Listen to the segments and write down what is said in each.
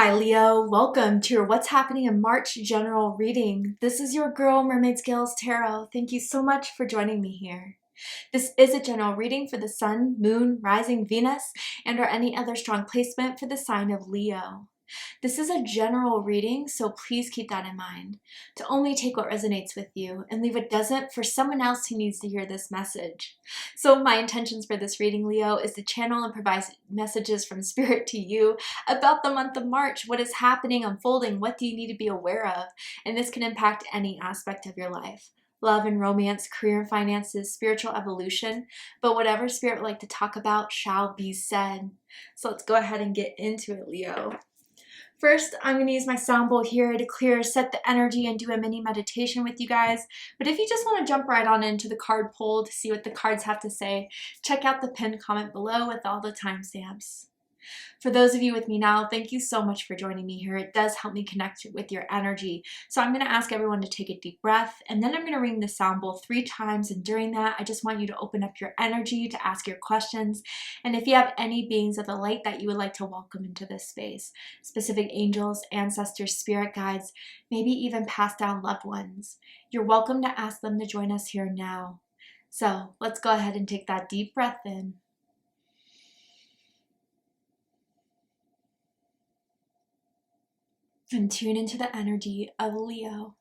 Hi Leo, welcome to your What's Happening in March general reading. This is your girl Mermaid Scales Tarot. Thank you so much for joining me here. This is a general reading for the Sun, Moon, Rising, Venus, and or any other strong placement for the sign of Leo. This is a general reading, so please keep that in mind. To only take what resonates with you and leave what doesn't for someone else who needs to hear this message. So my intentions for this reading, Leo, is to channel and provide messages from Spirit to you about the month of March. What is happening, unfolding, what do you need to be aware of? And this can impact any aspect of your life. Love and romance, career and finances, spiritual evolution, but whatever Spirit would like to talk about shall be said. So let's go ahead and get into it, Leo. First, I'm going to use my sound bowl here to clear, set the energy, and do a mini meditation with you guys. But if you just want to jump right on into the card pull to see what the cards have to say, check out the pinned comment below with all the timestamps. For those of you with me now, thank you so much for joining me here. It does help me connect with your energy. So I'm going to ask everyone to take a deep breath, and then I'm going to ring the sound bowl 3 times. And during that, I just want you to open up your energy to ask your questions. And if you have any beings of the light that you would like to welcome into this space, specific angels, ancestors, spirit guides, maybe even passed down loved ones, you're welcome to ask them to join us here now. So let's go ahead and take that deep breath in. And tune into the energy of Leo.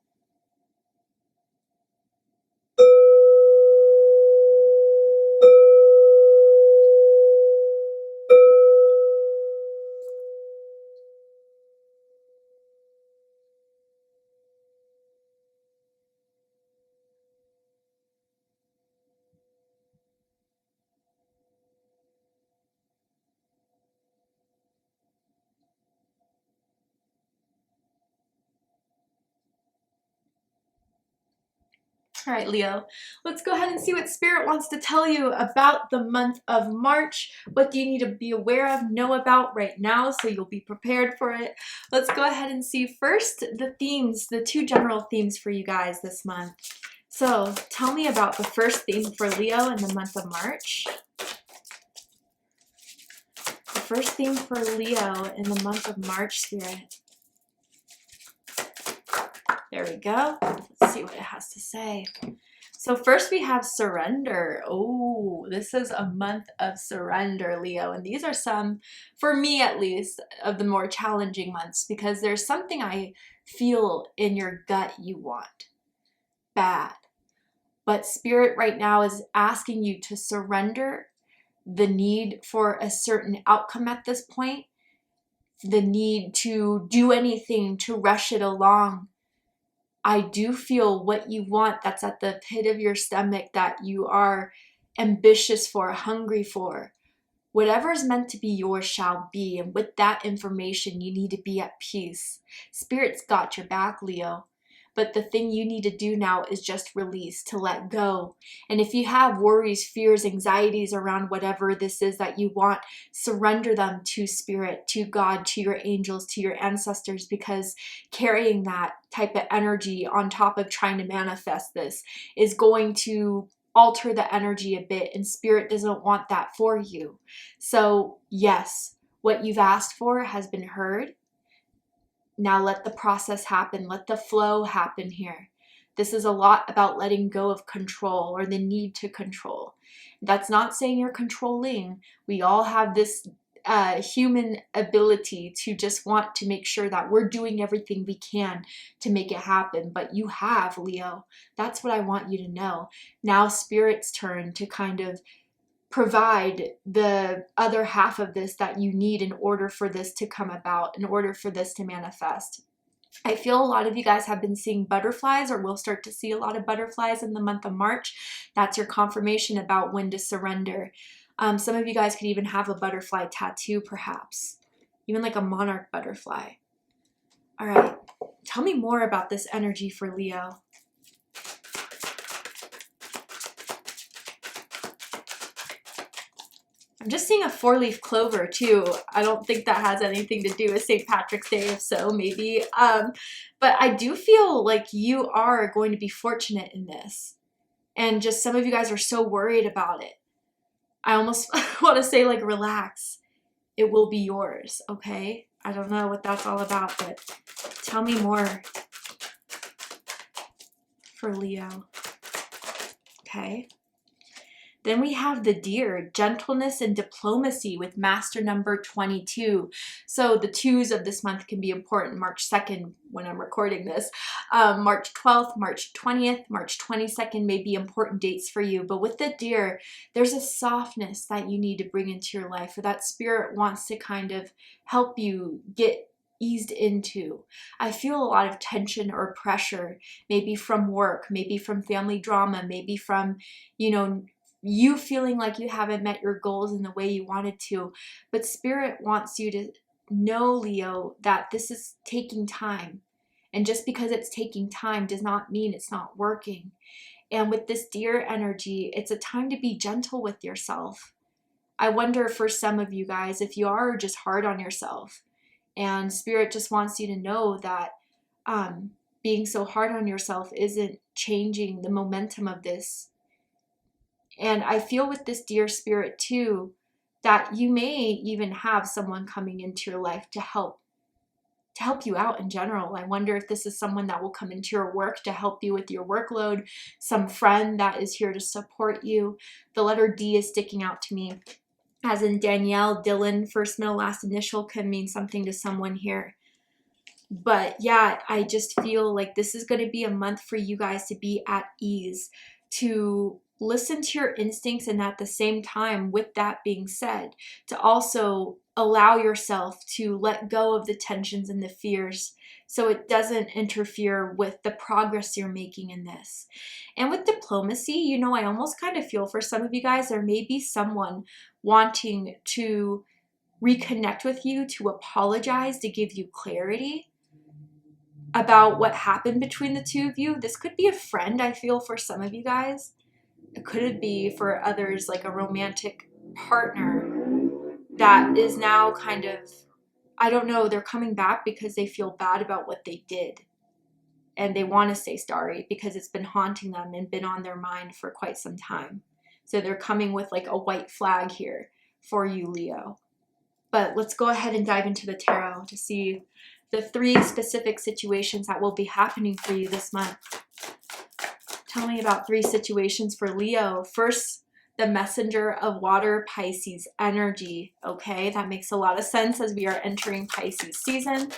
All right, Leo, let's go ahead and see what Spirit wants to tell you about the month of March. What do you need to be aware of, know about right now so you'll be prepared for it? Let's go ahead and see first the themes, the 2 general themes for you guys this month. So tell me about the first theme for Leo in the month of March. The first theme for Leo in the month of March, Spirit. There we go. Let's see what it has to say. So first we have surrender. Oh, this is a month of surrender, Leo. And these are some, for me at least, of the more challenging months because there's something I feel in your gut you want. Bad. But Spirit right now is asking you to surrender the need for a certain outcome at this point, the need to do anything to rush it along. I do feel what you want that's at the pit of your stomach that you are ambitious for, hungry for. Whatever is meant to be yours shall be. And with that information, you need to be at peace. Spirit's got your back, Leo. But the thing you need to do now is just release, to let go. And if you have worries, fears, anxieties around whatever this is that you want, surrender them to Spirit, to God, to your angels, to your ancestors, because carrying that type of energy on top of trying to manifest this is going to alter the energy a bit, and Spirit doesn't want that for you. So yes, what you've asked for has been heard. Now let the process happen. Let the flow happen here. This is a lot about letting go of control or the need to control. That's not saying you're controlling. We all have this human ability to just want to make sure that we're doing everything we can to make it happen. But you have, Leo. That's what I want you to know. Now Spirit's turn to kind of provide the other half of this that you need in order for this to come about, in order for this to manifest. I feel a lot of you guys have been seeing butterflies, or will start to see a lot of butterflies in the month of March. That's your confirmation about when to surrender. Some of you guys could even have a butterfly tattoo, perhaps. Even like a monarch butterfly. All right, tell me more about this energy for Leo. I'm just seeing a 4-leaf clover too. I don't think that has anything to do with St. Patrick's Day, if so, maybe. But I do feel like you are going to be fortunate in this. And just some of you guys are so worried about it. I almost want to say, like, relax. It will be yours, okay? I don't know what that's all about, but tell me more for Leo. Okay. Then we have the Deer, gentleness and diplomacy with master number 22. So the twos of this month can be important. March 2nd, when I'm recording this, March 12th, March 20th, March 22nd may be important dates for you. But with the Deer, there's a softness that you need to bring into your life, or that spirit wants to kind of help you get eased into. I feel a lot of tension or pressure, maybe from work, maybe from family drama, maybe from, you know, you feeling like you haven't met your goals in the way you wanted to. But Spirit wants you to know, Leo, that this is taking time. And just because it's taking time does not mean it's not working. And with this Deer energy, it's a time to be gentle with yourself. I wonder for some of you guys if you are just hard on yourself. And Spirit just wants you to know that being so hard on yourself isn't changing the momentum of this. And I feel with this Deer spirit too, that you may even have someone coming into your life to help you out in general. I wonder if this is someone that will come into your work to help you with your workload, some friend that is here to support you. The letter D is sticking out to me, as in Danielle, Dylan, first, middle, last initial can mean something to someone here. But yeah, I just feel like this is going to be a month for you guys to be at ease, to listen to your instincts, and at the same time, with that being said, to also allow yourself to let go of the tensions and the fears so it doesn't interfere with the progress you're making in this. And with diplomacy, you know, I almost kind of feel for some of you guys, there may be someone wanting to reconnect with you, to apologize, to give you clarity about what happened between the two of you. This could be a friend, I feel, for some of you guys. It could be for others like a romantic partner that is now kind of, I don't know, they're coming back because they feel bad about what they did. And they want to say sorry because it's been haunting them and been on their mind for quite some time. So they're coming with like a white flag here for you, Leo. But let's go ahead and dive into the tarot to see the 3 specific situations that will be happening for you this month. Tell me about 3 situations for Leo. First, the messenger of water, Pisces energy. Okay, that makes a lot of sense as we are entering Pisces season.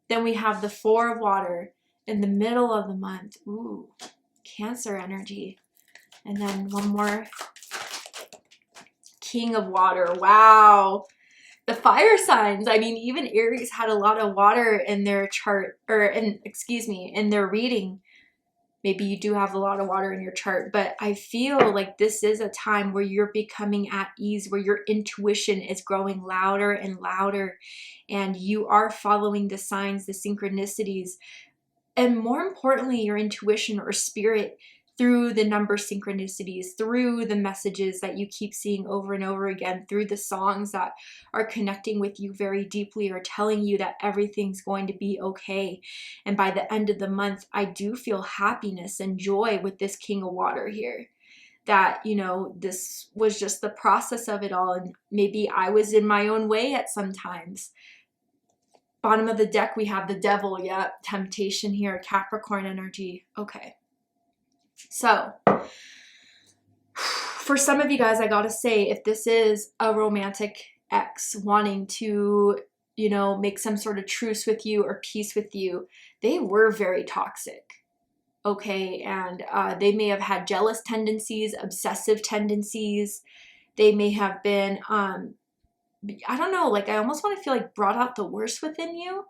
Then we have the 4 of water in the middle of the month. Ooh, Cancer energy. And then one more, King of water. Wow. The fire signs. I mean, even Aries had a lot of water in their chart, or in their reading. Maybe you do have a lot of water in your chart, but I feel like this is a time where you're becoming at ease, where your intuition is growing louder and louder, and you are following the signs, the synchronicities, and more importantly, your intuition or spirit through the number synchronicities, through the messages that you keep seeing over and over again, through the songs that are connecting with you very deeply or telling you that everything's going to be okay. And by the end of the month, I do feel happiness and joy with this King of Water here. That, you know, this was just the process of it all, and maybe I was in my own way at some times. Bottom of the deck, we have the Devil. Yep, temptation here, Capricorn energy. Okay. So, for some of you guys, I gotta say, if this is a romantic ex wanting to, you know, make some sort of truce with you or peace with you, they were very toxic. Okay, and they may have had jealous tendencies, obsessive tendencies. They may have been, I don't know, like I almost want to feel like brought out the worst within you.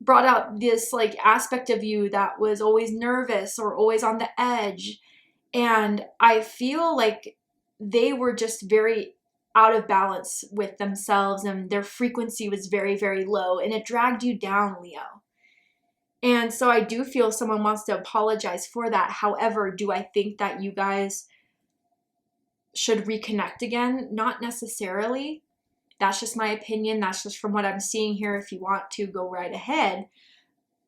Brought out this like aspect of you that was always nervous or always on the edge. And I feel like they were just very out of balance with themselves, and their frequency was very, very low, and it dragged you down, Leo. And so I do feel someone wants to apologize for that. However, do I think that you guys should reconnect again? Not necessarily. That's just my opinion. That's just from what I'm seeing here. If you want to, go right ahead.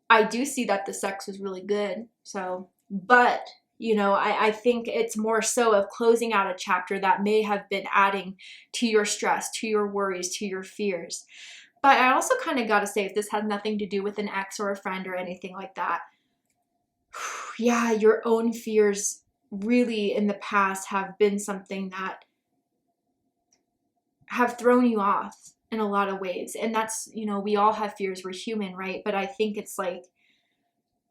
I do see that the sex was really good. So, but, you know, I think it's more so of closing out a chapter that may have been adding to your stress, to your worries, to your fears. But I also kind of got to say, if this has nothing to do with an ex or a friend or anything like that, yeah, your own fears really in the past have been something that have thrown you off in a lot of ways. And that's, you know, we all have fears. We're human, right? But I think it's like,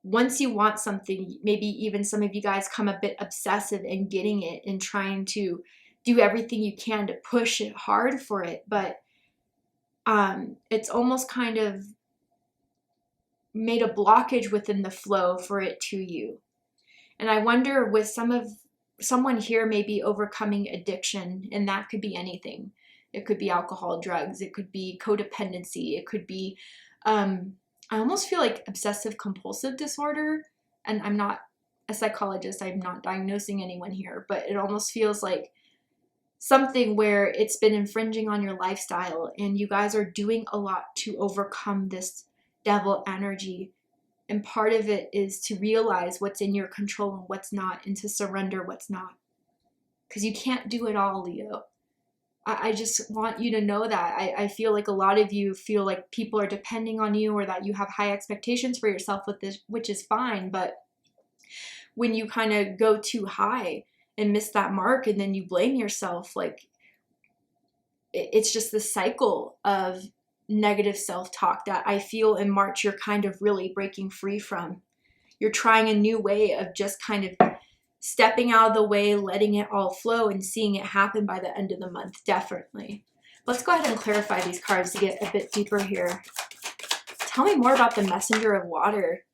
once you want something, maybe even some of you guys come a bit obsessive in getting it and trying to do everything you can to push it hard for it. But it's almost kind of made a blockage within the flow for it to you. And I wonder, with someone here maybe overcoming addiction, and that could be anything. It could be alcohol, drugs, it could be codependency, it could be, I almost feel like obsessive compulsive disorder. And I'm not a psychologist, I'm not diagnosing anyone here, but it almost feels like something where it's been infringing on your lifestyle and you guys are doing a lot to overcome this devil energy. And part of it is to realize what's in your control and what's not, and to surrender what's not. Because you can't do it all, Leo. I just want you to know that. I feel like a lot of you feel like people are depending on you, or that you have high expectations for yourself with this, which is fine. But when you kind of go too high and miss that mark, and then you blame yourself, like it's just the cycle of negative self-talk that I feel in March you're kind of really breaking free from. You're trying a new way of just kind of stepping out of the way, letting it all flow, and seeing it happen by the end of the month, definitely. Let's go ahead and clarify these cards to get a bit deeper here. Tell me more about the Messenger of Water.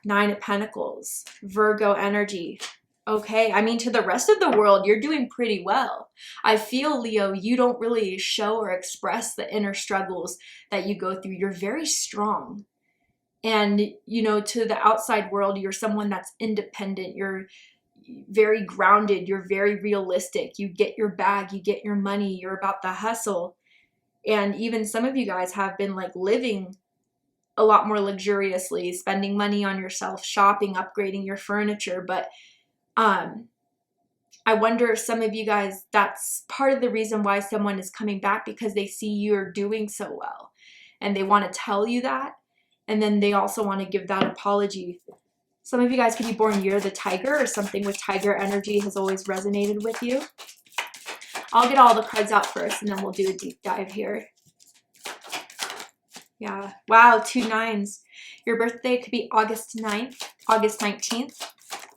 Nine of Pentacles, Virgo energy. Okay, I mean, to the rest of the world, you're doing pretty well. I feel, Leo, you don't really show or express the inner struggles that you go through. You're very strong. And, you know, to the outside world, you're someone that's independent. You're very grounded. You're very realistic. You get your bag, you get your money. You're about the hustle. And even some of you guys have been like living a lot more luxuriously, spending money on yourself, shopping, upgrading your furniture. But I wonder if some of you guys, that's part of the reason why someone is coming back, because they see you're doing so well and they want to tell you that. And then they also want to give that apology. Some of you guys could be born year of the tiger, or something with tiger energy has always resonated with you. I'll get all the cards out first and then we'll do a deep dive here. Yeah. Wow, 2 9s. Your birthday could be August 9th, August 19th,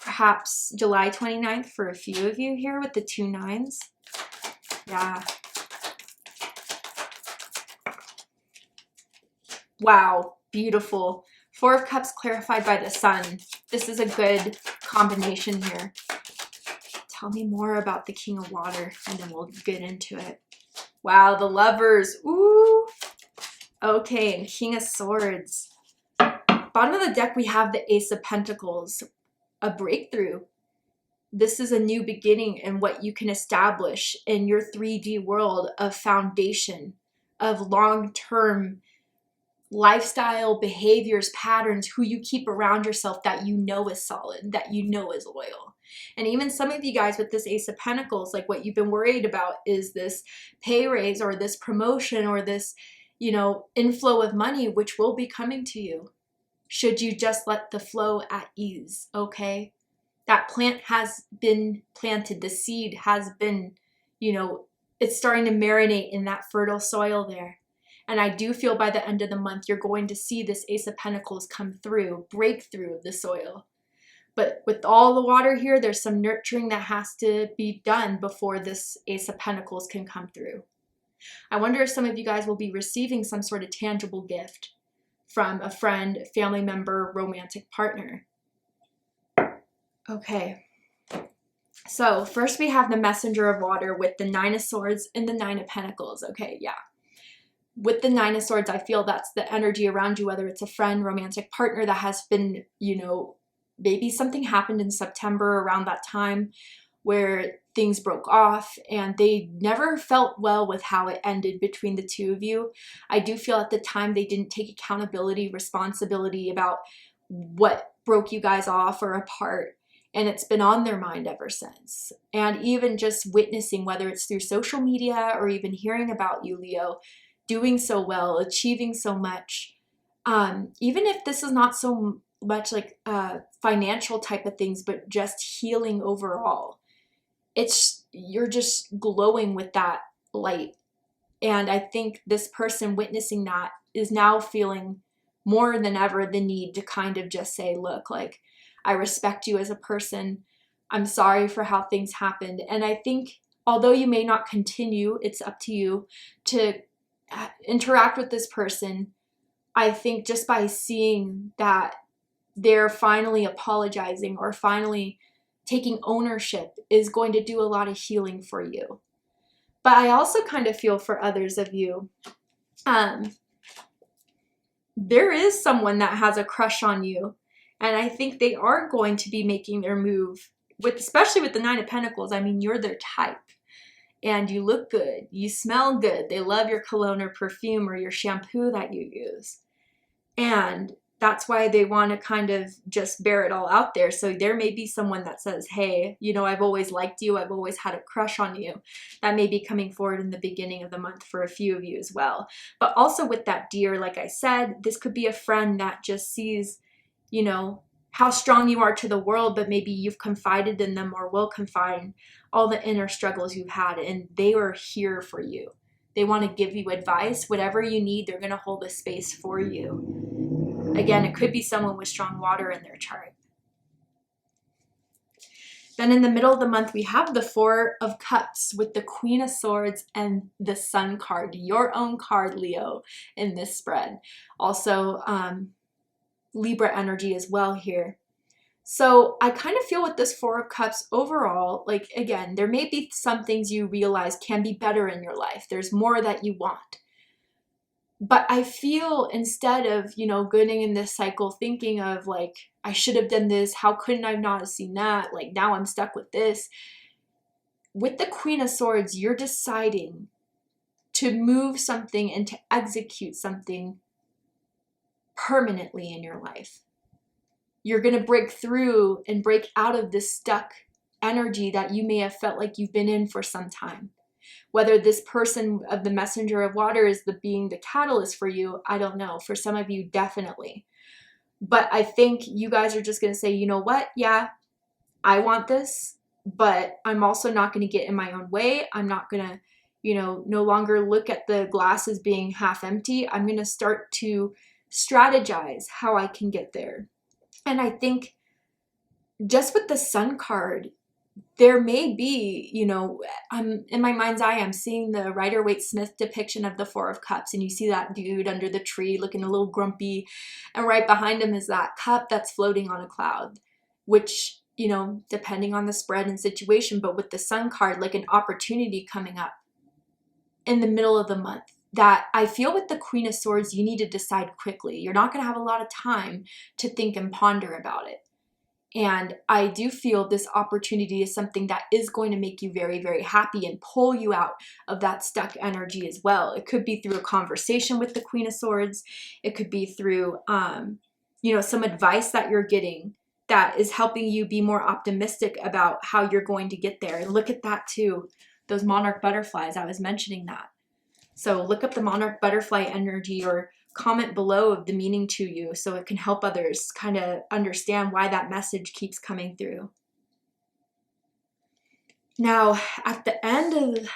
perhaps July 29th for a few of you here with the 2 9s. Yeah. Wow, beautiful. 4 of Cups clarified by the Sun. This is a good combination here. Tell me more about the King of Water and then we'll get into it. Wow, the Lovers. Ooh. Okay, and King of Swords. Bottom of the deck, we have the Ace of Pentacles, a breakthrough. This is a new beginning in what you can establish in your 3D world of foundation, of long-term lifestyle, behaviors, patterns, who you keep around yourself that you know is solid, that you know is loyal. And even some of you guys with this Ace of Pentacles, like what you've been worried about is this pay raise or this promotion or this, you know, inflow of money, which will be coming to you should you just let the flow at ease, okay? That plant has been planted. The seed has been, you know, it's starting to marinate in that fertile soil there. And I do feel by the end of the month, you're going to see this Ace of Pentacles come through, break through the soil. But with all the water here, there's some nurturing that has to be done before this Ace of Pentacles can come through. I wonder if some of you guys will be receiving some sort of tangible gift from a friend, family member, romantic partner. Okay. So first we have the Messenger of Water with the 9 of Swords and the 9 of Pentacles. Okay, yeah. With the 9 of Swords, I feel that's the energy around you, whether it's a friend, romantic partner that has been, you know, maybe something happened in September around that time where things broke off and they never felt well with how it ended between the two of you. I do feel at the time they didn't take accountability, responsibility about what broke you guys off or apart. And it's been on their mind ever since. And even just witnessing, whether it's through social media or even hearing about you, Leo, doing so well, achieving so much. Even if this is not so much like financial type of things, but just healing overall. You're just glowing with that light. And I think this person witnessing that is now feeling more than ever the need to kind of just say, look, like, I respect you as a person. I'm sorry for how things happened. And I think although you may not continue, it's up to you to interact with this person. I think just by seeing that they're finally apologizing or finally taking ownership is going to do a lot of healing for you. But I also kind of feel for others of you. There is someone that has a crush on you, and I think they are going to be making their move, especially with the Nine of Pentacles. I mean, you're their type, and you look good, you smell good, they love your cologne or perfume or your shampoo that you use, and that's why they want to kind of just bear it all out there. So there may be someone that says, hey, you know, I've always liked you. I've always had a crush on you. That may be coming forward in the beginning of the month for a few of you as well. But also with that Deer, like I said, this could be a friend that just sees, you know, how strong you are to the world, but maybe you've confided in them or will confide all the inner struggles you've had, and they are here for you. They want to give you advice. Whatever you need, they're going to hold a space for you. Again, it could be someone with strong water in their chart. Then in the middle of the month, we have the Four of Cups with the Queen of Swords and the Sun card, your own card, Leo, in this spread. Also, Libra energy as well here. So I kind of feel with this Four of Cups overall, like, again, there may be some things you realize can be better in your life. There's more that you want. But I feel instead of, you know, getting in this cycle thinking of like, I should have done this, how couldn't I not have seen that? Like, now I'm stuck with this. With the Queen of Swords, you're deciding to move something and to execute something permanently in your life. You're going to break through and break out of this stuck energy that you may have felt like you've been in for some time. Whether this person of the messenger of water is being the catalyst for you, I don't know. For some of you, definitely. But I think you guys are just going to say, you know what? Yeah, I want this, but I'm also not going to get in my own way. I'm not going to, you know, no longer look at the glass as being half empty. I'm going to start to strategize how I can get there. And I think just with the Sun card, there may be, you know, I'm in my mind's eye, I'm seeing the Rider-Waite-Smith depiction of the Four of Cups, and you see that dude under the tree looking a little grumpy, and right behind him is that cup that's floating on a cloud, which, you know, depending on the spread and situation, but with the Sun card, like an opportunity coming up in the middle of the month that I feel with the Queen of Swords, you need to decide quickly. You're not going to have a lot of time to think and ponder about it. And I do feel this opportunity is something that is going to make you very, very happy and pull you out of that stuck energy as well. It could be through a conversation with the Queen of Swords. It could be through, you know, some advice that you're getting that is helping you be more optimistic about how you're going to get there. And look at that too, those monarch butterflies. I was mentioning that. So look up the monarch butterfly energy or comment below of the meaning to you so it can help others kind of understand why that message keeps coming through. Now, at the end of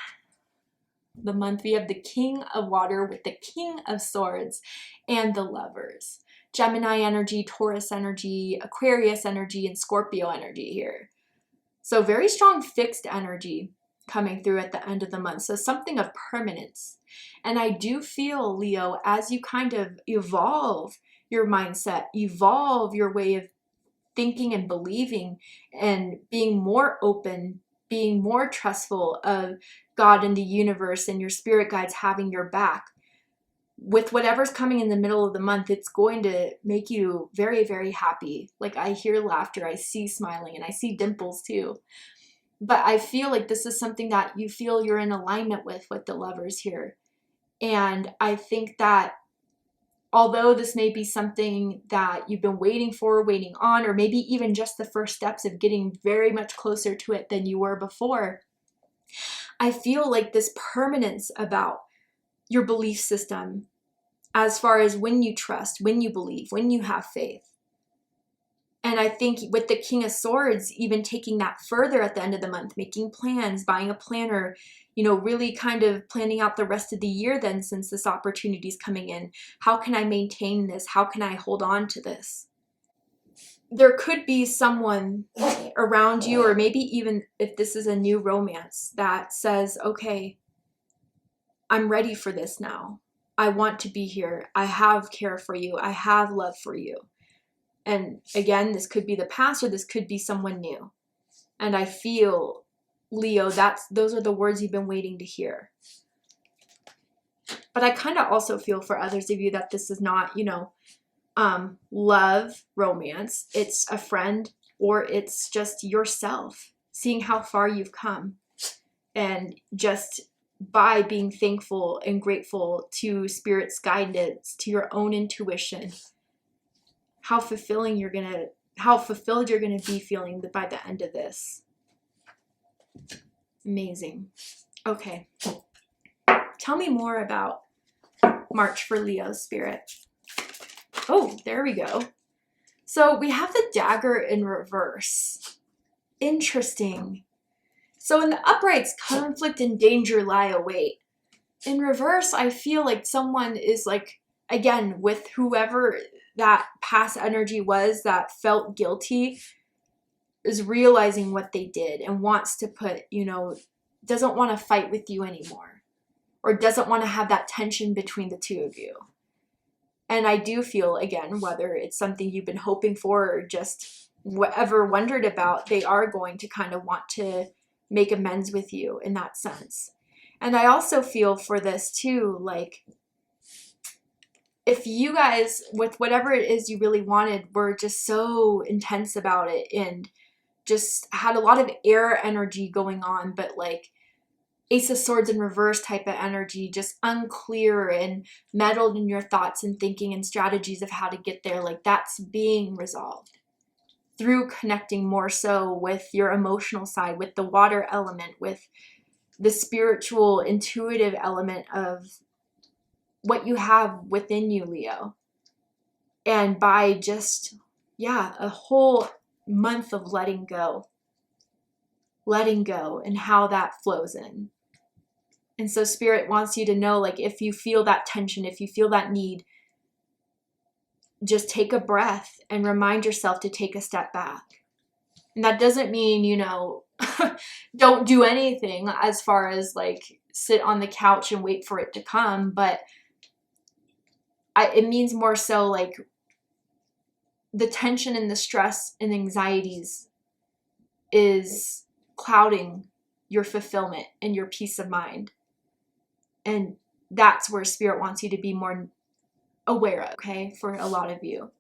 the month, we have the King of Water with the King of Swords and the Lovers. Gemini energy, Taurus energy, Aquarius energy, and Scorpio energy here. So very strong fixed energy coming through at the end of the month. So something of permanence. And I do feel, Leo, as you kind of evolve your mindset, evolve your way of thinking and believing and being more open, being more trustful of God and the universe and your spirit guides having your back. With whatever's coming in the middle of the month, it's going to make you very, very happy. Like, I hear laughter, I see smiling, and I see dimples too. But I feel like this is something that you feel you're in alignment with the Lovers here. And I think that although this may be something that you've been waiting for, waiting on, or maybe even just the first steps of getting very much closer to it than you were before, I feel like this permanence about your belief system as far as when you trust, when you believe, when you have faith. And I think with the King of Swords, even taking that further at the end of the month, making plans, buying a planner, you know, really kind of planning out the rest of the year then, since this opportunity is coming in. How can I maintain this? How can I hold on to this? There could be someone around you, or maybe even if this is a new romance, that says, okay, I'm ready for this now. I want to be here. I have care for you. I have love for you. And again, this could be the past, or this could be someone new. And I feel, Leo, those are the words you've been waiting to hear. But I kind of also feel for others of you that this is not, you know, love, romance. It's a friend, or it's just yourself, seeing how far you've come. And just by being thankful and grateful to Spirit's guidance, to your own intuition, how fulfilled you're gonna be feeling by the end of this. Amazing. Okay. Tell me more about March for Leo, Spirit. Oh, there we go. So we have the dagger in reverse. Interesting. So in the uprights, conflict and danger lie await. In reverse, I feel like someone is like, again, with whoever that past energy was that felt guilty, is realizing what they did and wants to put, you know, doesn't want to fight with you anymore, or doesn't want to have that tension between the two of you. And I do feel, again, whether it's something you've been hoping for or just whatever wondered about, they are going to kind of want to make amends with you in that sense. And I also feel for this too, like, if you guys, with whatever it is you really wanted, were just so intense about it and just had a lot of air energy going on, but like Ace of Swords in reverse type of energy, just unclear and meddled in your thoughts and thinking and strategies of how to get there, like that's being resolved through connecting more so with your emotional side, with the water element, with the spiritual, intuitive element of what you have within you, Leo. And by just, a whole month of letting go and how that flows in. And so Spirit wants you to know, like, if you feel that tension, if you feel that need, just take a breath and remind yourself to take a step back. And that doesn't mean, you know, don't do anything as far as like sit on the couch and wait for it to come, but it means more so like the tension and the stress and anxieties is clouding your fulfillment and your peace of mind. And that's where Spirit wants you to be more aware of, okay, for a lot of you.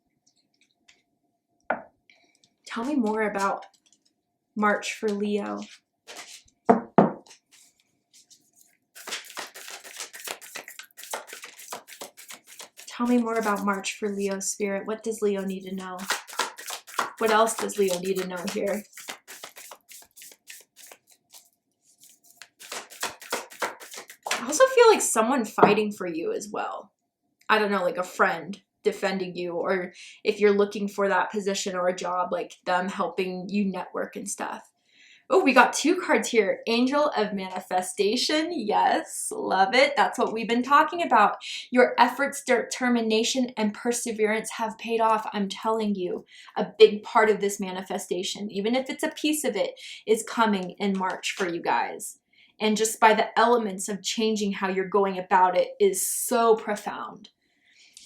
Tell me more about March for Leo. Tell me more about March for Leo, Spirit. What does Leo need to know? What else does Leo need to know here? I also feel like someone fighting for you as well. I don't know, like a friend defending you, or if you're looking for that position or a job, like them helping you network and stuff. Oh, we got two cards here. Angel of Manifestation. Yes, love it. That's what we've been talking about. Your efforts, determination, and perseverance have paid off. I'm telling you, a big part of this manifestation, even if it's a piece of it, is coming in March for you guys. And just by the elements of changing how you're going about it is so profound.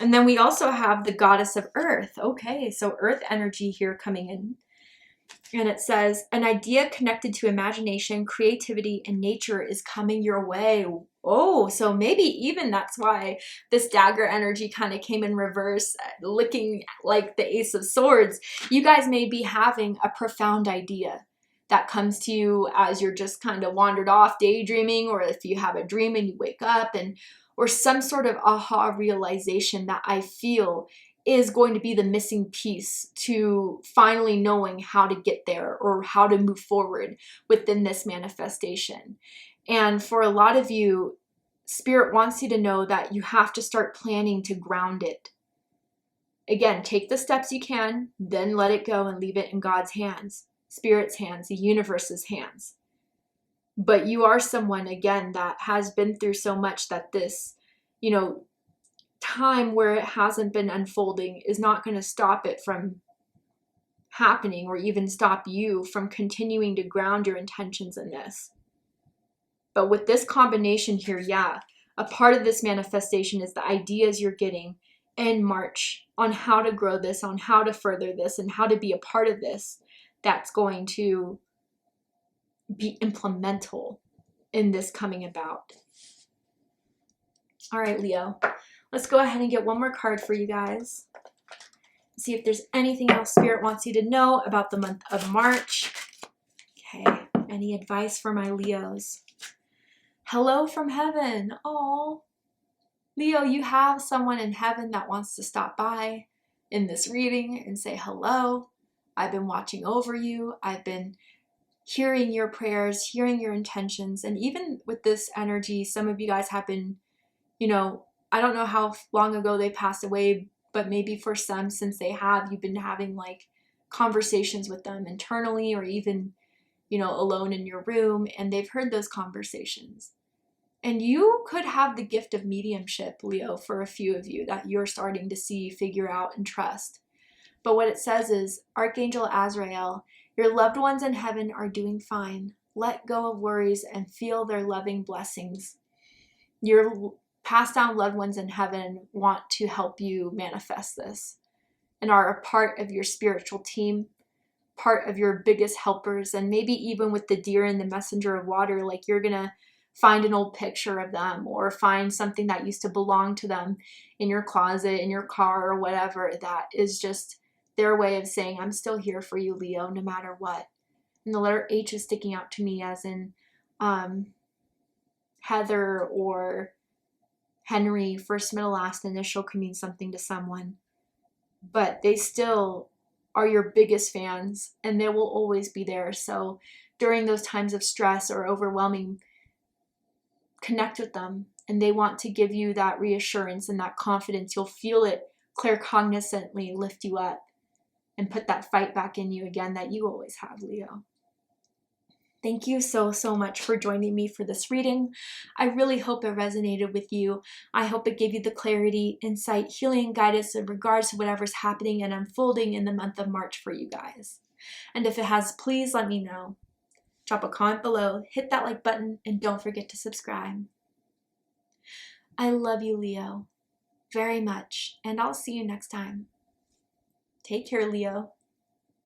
And then we also have the Goddess of Earth. Okay, so Earth energy here coming in. And it says, an idea connected to imagination, creativity, and nature is coming your way. Oh, so maybe even that's why this dagger energy kind of came in reverse, looking like the Ace of Swords. You guys may be having a profound idea that comes to you as you're just kind of wandered off daydreaming, or if you have a dream and you wake up, and or some sort of aha realization that I feel is going to be the missing piece to finally knowing how to get there or how to move forward within this manifestation. And for a lot of you, Spirit wants you to know that you have to start planning to ground it. Again, take the steps you can, then let it go and leave it in God's hands, Spirit's hands, the universe's hands. But you are someone, again, that has been through so much that this, time where it hasn't been unfolding is not going to stop it from happening, or even stop you from continuing to ground your intentions in this. But with this combination here, yeah, a part of this manifestation is the ideas you're getting in March on how to grow this, on how to further this, and how to be a part of this that's going to be implemental in this coming about. All right, Leo, let's go ahead and get one more card for you guys. See if there's anything else Spirit wants you to know about the month of March. Okay, any advice for my Leos? Hello from heaven. Oh, Leo, you have someone in heaven that wants to stop by in this reading and say hello. I've been watching over you. I've been hearing your prayers, hearing your intentions. And even with this energy, some of you guys have been, I don't know how long ago they passed away, but maybe for some, since they have, you've been having like conversations with them internally, or even, alone in your room, and they've heard those conversations. And you could have the gift of mediumship, Leo, for a few of you that you're starting to see, figure out, and trust. But what it says is, Archangel Azrael, your loved ones in heaven are doing fine. Let go of worries and feel their loving blessings. Your passed down loved ones in heaven want to help you manifest this and are a part of your spiritual team, part of your biggest helpers. And maybe even with the deer and the messenger of water, like you're going to find an old picture of them, or find something that used to belong to them in your closet, in your car, or whatever, that is just their way of saying, I'm still here for you, Leo, no matter what. And the letter H is sticking out to me, as in Heather or Henry, first, middle, last, initial can mean something to someone, but they still are your biggest fans, and they will always be there. So during those times of stress or overwhelming, connect with them, and they want to give you that reassurance and that confidence. You'll feel it claircognizantly lift you up and put that fight back in you again that you always have, Leo. Thank you so much for joining me for this reading. I really hope it resonated with you. I hope it gave you the clarity, insight, healing, guidance in regards to whatever's happening and unfolding in the month of March for you guys. And if it has, please let me know. Drop a comment below, hit that like button, and don't forget to subscribe. I love you, Leo, very much, and I'll see you next time. Take care, Leo.